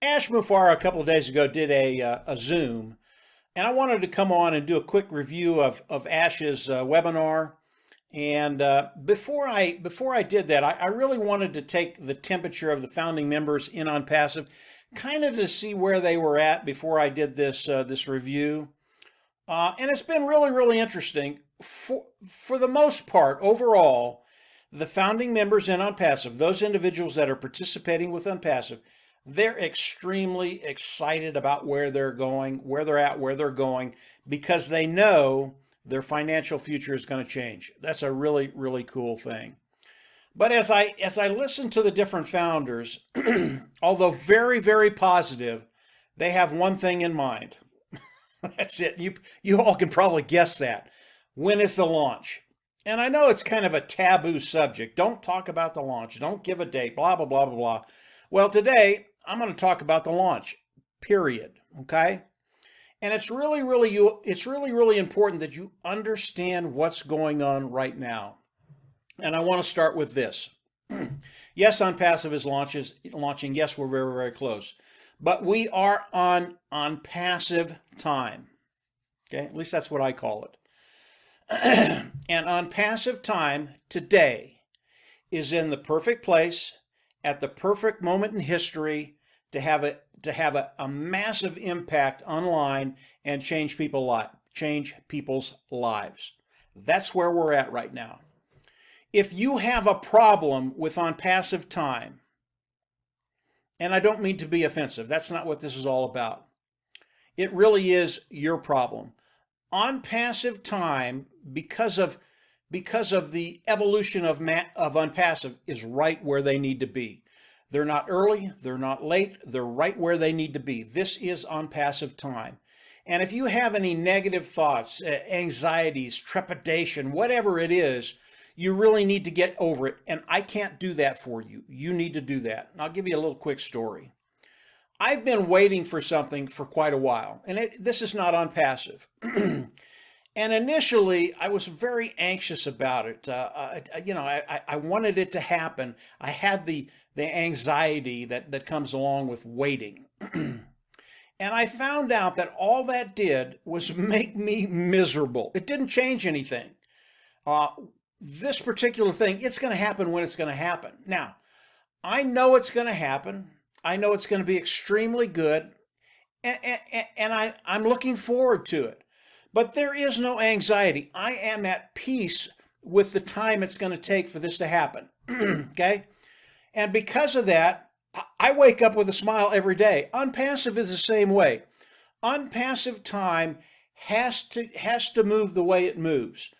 Ash Mufareh a couple of days ago did a Zoom, and I wanted to come on and do a quick review of Ash's webinar. And before I did that, I really wanted to take the temperature of the founding members in OnPassive, kind of to see where they were at before I did this review. And it's been really interesting. For the most part, overall, the founding members in OnPassive, those individuals that are participating with OnPassive, they're extremely excited about where they're going, where they're at, where they're going, because they know their financial future is going to change. That's a really cool thing. But as I listen to the different founders, although very positive, they have one thing in mind. That's it. You all can probably guess that. When is the launch? And I know it's kind of a taboo subject. Don't talk about the launch. Don't give a date, blah blah blah. Well, today I'm going to talk about the launch, period, okay? And it's really important that you understand what's going on right now. And I want to start with this. Yes, OnPassive is launching. Yes, we're very close. But we are on passive time. Okay? At least that's what I call it. And OnPassive time today is in the perfect place at the perfect moment in history to have a massive impact online and change people's lives. That's where we're at right now. If you have a problem with OnPassive time, and I don't mean to be offensive, that's not what this is all about. It really is your problem. OnPassive time, because of the evolution of OnPassive, is right where they need to be. They're not early, they're not late, they're right where they need to be. This is OnPassive time. And if you have any negative thoughts, anxieties, trepidation, whatever it is, you really need to get over it. And I can't do that for you. You need to do that. And I'll give you a little quick story. I've been waiting for something for quite a while, and this is not OnPassive. And initially, I was very anxious about it. I wanted it to happen. I had the anxiety that comes along with waiting. And I found out that all that did was make me miserable. It didn't change anything. This particular thing, it's going to happen when it's going to happen. Now, I know it's going to happen. I know it's going to be extremely good, and I'm looking forward to it. But there is no anxiety. I am at peace with the time it's going to take for this to happen, okay? And because of that, I wake up with a smile every day. OnPassive is the same way. OnPassive time has to move the way it moves.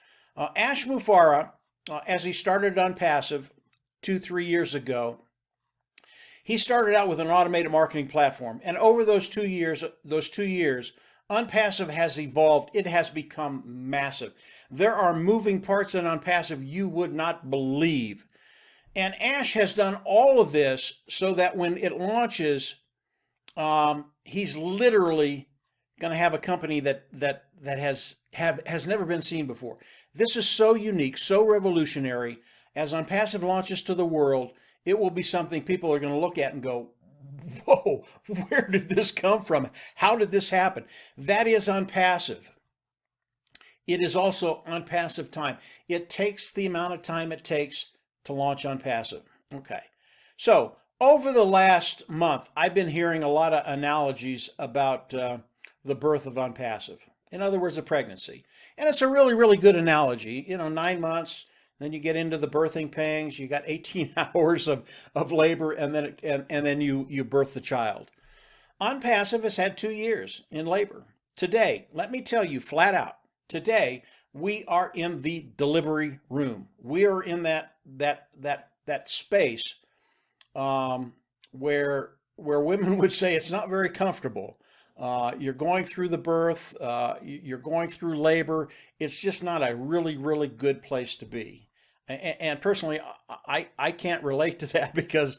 Ash Mufareh, as he started OnPassive 2-3 years ago, he started out with an automated marketing platform, and over those two years, OnPassive has evolved. It has become massive. There are moving parts in OnPassive you would not believe. And Ash has done all of this so that when it launches, he's literally going to have a company that has never been seen before. This is so unique, so revolutionary. As OnPassive launches to the world, it will be something people are going to look at and go, whoa, where did this come from? How did this happen? That is OnPassive. It is also OnPassive time. It takes the amount of time it takes to launch OnPassive. Okay. So over the last month, I've been hearing a lot of analogies about the birth of OnPassive. In other words, a pregnancy. And it's a really good analogy. 9 months, then you get into the birthing pangs. You got 18 hours of labor, and then you birth the child. OnPassive has had 2 years in labor. Today, let me tell you flat out, today we are in the delivery room. We are in that space where women would say it's not very comfortable. You're going through the birth, you're going through labor. It's just not a really good place to be. And personally, I can't relate to that because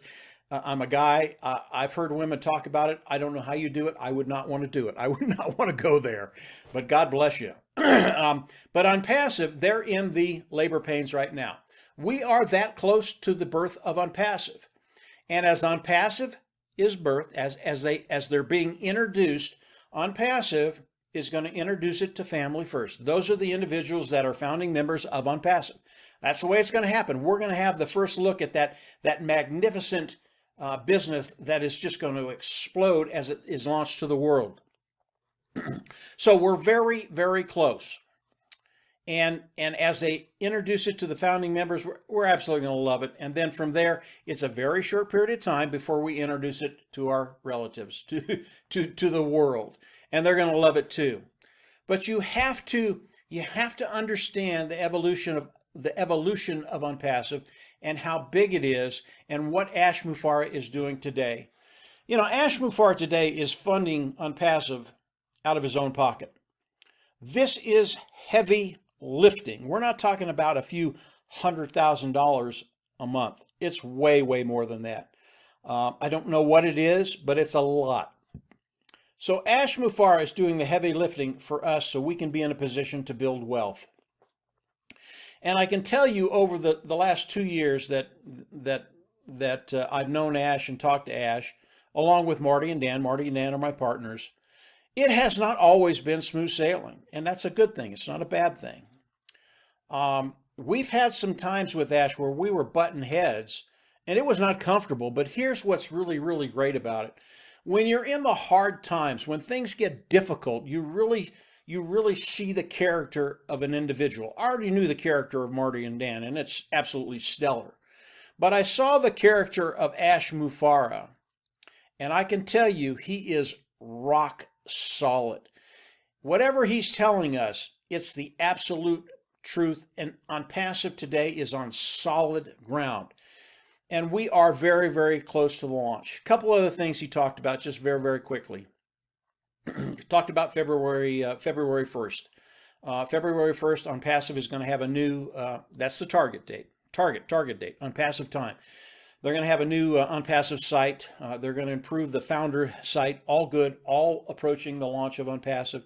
I'm a guy. I've heard women talk about it. I don't know how you do it. I would not want to do it. I would not want to go there, but God bless you. But OnPassive, they're in the labor pains right now. We are that close to the birth of OnPassive. And as OnPassive is birthed as they're being introduced. OnPassive is going to introduce it to family first. Those are the individuals that are founding members of OnPassive. That's the way it's going to happen. We're going to have the first look at that magnificent business that is just going to explode as it is launched to the world. So we're very, very close. And as they introduce it to the founding members, we're absolutely going to love it. And then from there, it's a very short period of time before we introduce it to our relatives, to the world, and they're going to love it too. But you have to understand the evolution of OnPassive and how big it is and what Ash Mufareh is doing today. You know, Ash Mufareh today is funding OnPassive out of his own pocket. This is heavy lifting. We're not talking about a few $100,000 a month. It's way, way more than that. I don't know what it is, but it's a lot. So Ash Mufareh is doing the heavy lifting for us so we can be in a position to build wealth. And I can tell you over the last 2 years that I've known Ash and talked to Ash, along with Marty and Dan. Marty and Dan are my partners. It has not always been smooth sailing, and that's a good thing. It's not a bad thing. We've had some times with Ash where we were butting heads, and it was not comfortable, but here's what's really, really great about it. When you're in the hard times, when things get difficult, you really see the character of an individual. I already knew the character of Marty and Dan, and it's absolutely stellar. But I saw the character of Ash Mufareh, and I can tell you he is rock solid. Whatever he's telling us, it's the absolute truth, and OnPassive today is on solid ground. And we are very, very close to the launch. A couple other things he talked about just very, very quickly. He talked about February 1st. February 1st, OnPassive is going to have a new, that's the target date, OnPassive time. They're going to have a new OnPassive site. They're going to improve the founder site. All good, all approaching the launch of OnPassive.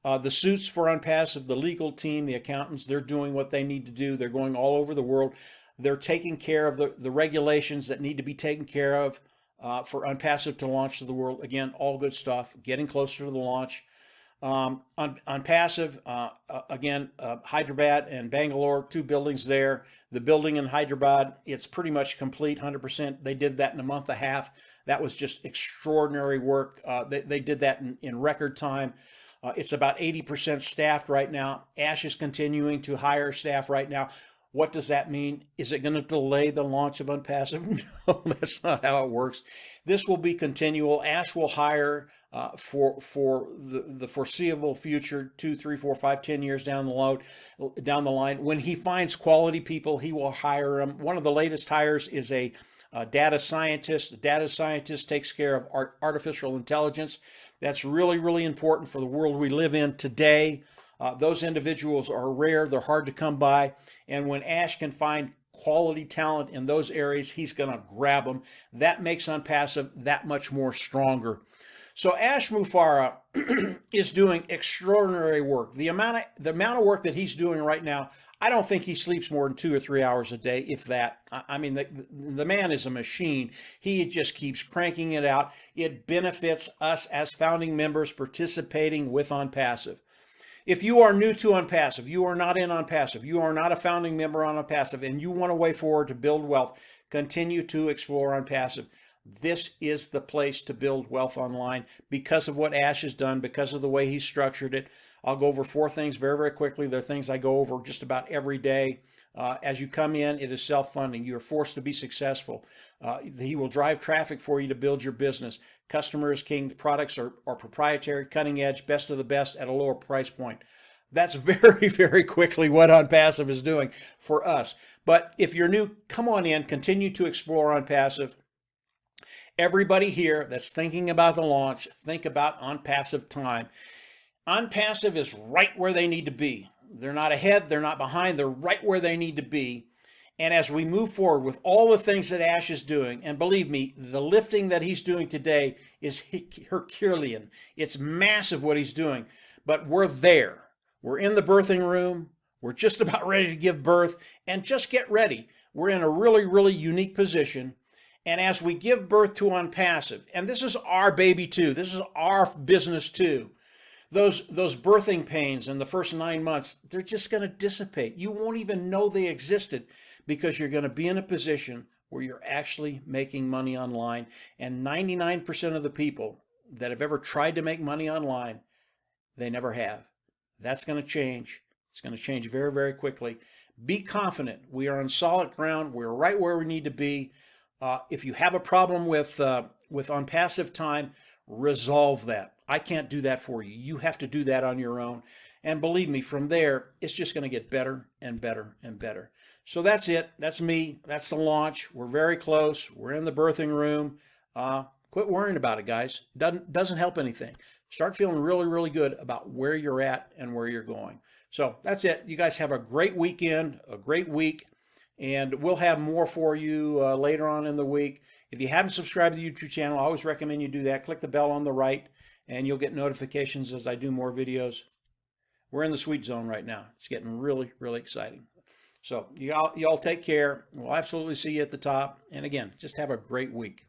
The suits for OnPassive, the legal team, the accountants, they're doing what they need to do. They're going all over the world. They're taking care of the regulations that need to be taken care of for OnPassive to launch to the world. Again, all good stuff, getting closer to the launch. OnPassive, again, Hyderabad and Bangalore, 2 buildings there. The building in Hyderabad, it's pretty much complete, 100%. They did that in a month and a half. That was just extraordinary work. They did that in record time. It's about 80% staffed right now. Ash is continuing to hire staff right now. What does that mean? Is it going to delay the launch of OnPassive? No, that's not how it works. This will be continual. Ash will hire for the foreseeable future, 2, 3, 4, 5, 10 years down the line. When he finds quality people, he will hire them. One of the latest hires is a data scientist. The data scientist takes care of artificial intelligence. That's really, really important for the world we live in today. Those individuals are rare. They're hard to come by. And when Ash can find quality talent in those areas, he's going to grab them. That makes OnPassive that much more stronger. So Ash Mufareh is doing extraordinary work. The amount of work that he's doing right now, I don't think he sleeps more than 2 or 3 hours a day, if that. I mean, the man is a machine. He just keeps cranking it out. It benefits us as founding members participating with OnPassive. If you are new to OnPassive, you are not in OnPassive, you are not a founding member on OnPassive, and you want a way forward to build wealth, continue to explore OnPassive. This is the place to build wealth online because of what Ash has done, because of the way he's structured it. I'll go over 4 things very, very quickly. They're things I go over just about every day. As you come in, it is self-funding. You are forced to be successful. He will drive traffic for you to build your business. Customer is king. The products are proprietary, cutting edge, best of the best at a lower price point. That's very, very quickly what OnPassive is doing for us. But if you're new, come on in, continue to explore OnPassive. Everybody here that's thinking about the launch, think about OnPassive time. OnPassive is right where they need to be. They're not ahead, they're not behind, they're right where they need to be. And as we move forward with all the things that Ash is doing, and believe me, the lifting that he's doing today is Herculean. It's massive what he's doing, but we're there. We're in the birthing room. We're just about ready to give birth, and just get ready. We're in a really, really unique position. And as we give birth to OnPassive, and this is our baby too, this is our business too, those birthing pains in the first 9 months, they're just going to dissipate. You won't even know they existed because you're going to be in a position where you're actually making money online. And 99% of the people that have ever tried to make money online, they never have. That's going to change. It's going to change very, very quickly. Be confident. We are on solid ground. We're right where we need to be. If you have a problem with OnPassive time, resolve that. I can't do that for you. You have to do that on your own. And believe me, from there, it's just going to get better and better and better. So that's it. That's me. That's the launch. We're very close. We're in the birthing room. Quit worrying about it, guys. Doesn't help anything. Start feeling really, really good about where you're at and where you're going. So that's it. You guys have a great weekend, a great week, and we'll have more for you later on in the week. If you haven't subscribed to the YouTube channel, I always recommend you do that. Click the bell on the right, and you'll get notifications as I do more videos. We're in the sweet zone right now. It's getting really, really exciting. So y'all take care. We'll absolutely see you at the top. And again, just have a great week.